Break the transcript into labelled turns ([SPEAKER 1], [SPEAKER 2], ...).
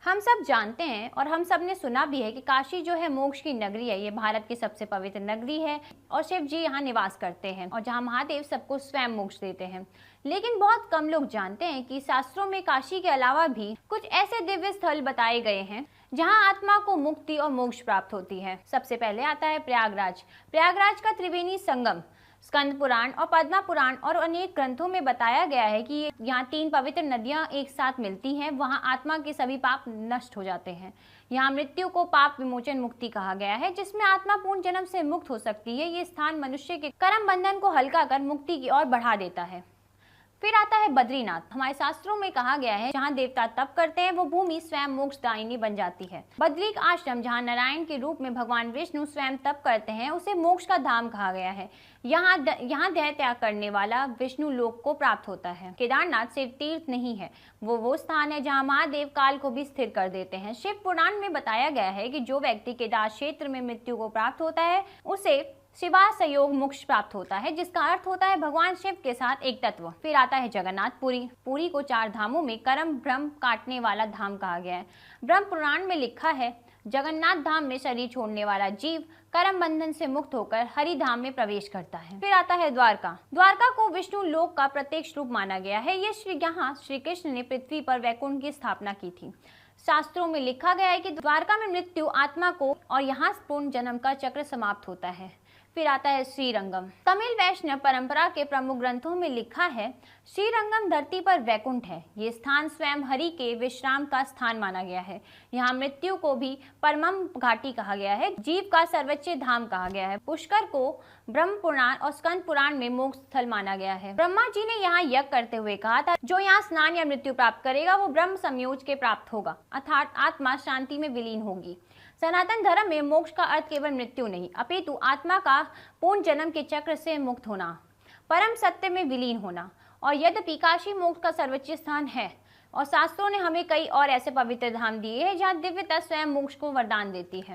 [SPEAKER 1] हम सब जानते हैं और हम सब ने सुना भी है कि काशी जो है मोक्ष की नगरी है। ये भारत की सबसे पवित्र नगरी है और शिव जी यहाँ निवास करते हैं और जहाँ महादेव सबको स्वयं मोक्ष देते हैं। लेकिन बहुत कम लोग जानते हैं कि शास्त्रों में काशी के अलावा भी कुछ ऐसे दिव्य स्थल बताए गए हैं जहाँ आत्मा को मुक्ति और मोक्ष प्राप्त होती है। सबसे पहले आता है प्रयागराज। प्रयागराज का त्रिवेणी संगम स्कंद पुराण और पद्मा पुराण और अनेक ग्रंथों में बताया गया है कि यहाँ 3 पवित्र नदियां एक साथ मिलती हैं। वहाँ आत्मा के सभी पाप नष्ट हो जाते हैं। यहाँ मृत्यु को पाप विमोचन मुक्ति कहा गया है, जिसमें आत्मा पूर्ण जन्म से मुक्त हो सकती है। ये स्थान मनुष्य के कर्म बंधन को हल्का कर मुक्ति की ओर बढ़ा देता है। फिर आता है बद्रीनाथ। हमारे शास्त्रों में कहा गया है जहाँ देवता तप करते हैं वो भूमि स्वयं मोक्षदायिनी बन जाती है। बद्रिक आश्रम जहाँ नारायण के रूप में भगवान विष्णु स्वयं तप करते हैं उसे मोक्ष का धाम कहा गया है। यहाँ देह त्याग करने वाला विष्णु लोक को प्राप्त होता है। केदारनाथ सिर्फ तीर्थ नहीं है, वो स्थान है जहाँ महादेव काल को भी स्थिर कर देते हैं। शिव पुराण में बताया गया है कि जो व्यक्ति केदार क्षेत्र में मृत्यु को प्राप्त होता है उसे शिवा संयोग मोक्ष प्राप्त होता है, जिसका अर्थ होता है भगवान शिव के साथ एक तत्व। फिर आता है जगन्नाथपुरी। पुरी को 4 धामों में कर्म भ्रम काटने वाला धाम कहा गया है। ब्रह्म पुराण में लिखा है जगन्नाथ धाम में शरीर छोड़ने वाला जीव कर्म बंधन से मुक्त होकर हरि धाम में प्रवेश करता है। फिर आता है द्वारका। द्वारका को विष्णु लोक का प्रत्यक्ष रूप माना गया है। ये यहाँ श्री कृष्ण ने पृथ्वी पर वैकुंठ की स्थापना की थी। शास्त्रों में लिखा गया है कि द्वारका में मृत्यु आत्मा को और यहाँ पूर्ण जन्म का चक्र समाप्त होता है। फिर आता है श्रीरंगम। तमिल वैष्णव परंपरा के प्रमुख ग्रंथों में लिखा है श्रीरंगम धरती पर वैकुंठ है। ये स्थान स्वयं हरि के विश्राम का स्थान माना गया है। यहाँ मृत्यु को भी परमम घाटी कहा गया है, जीव का सर्वोच्च धाम कहा गया है। पुष्कर को ब्रह्म पुराण और स्कंद पुराण में मोक्ष स्थल माना गया है। ब्रह्मा जी ने यहाँ यज्ञ करते हुए कहा था जो यहाँ स्नान या मृत्यु प्राप्त करेगा वो ब्रह्म संयोग के प्राप्त होगा, अर्थात आत्मा शांति में विलीन होगी। सनातन धर्म में मोक्ष का अर्थ केवल मृत्यु नहीं अपितु आत्मा का पूर्ण जन्म के चक्र से मुक्त होना, परम सत्य में विलीन होना। और यद्यपि काशी मोक्ष का सर्वोच्च स्थान है और शास्त्रों ने हमें कई और ऐसे पवित्र धाम दिए हैं जहाँ दिव्यता स्वयं मोक्ष को वरदान देती है।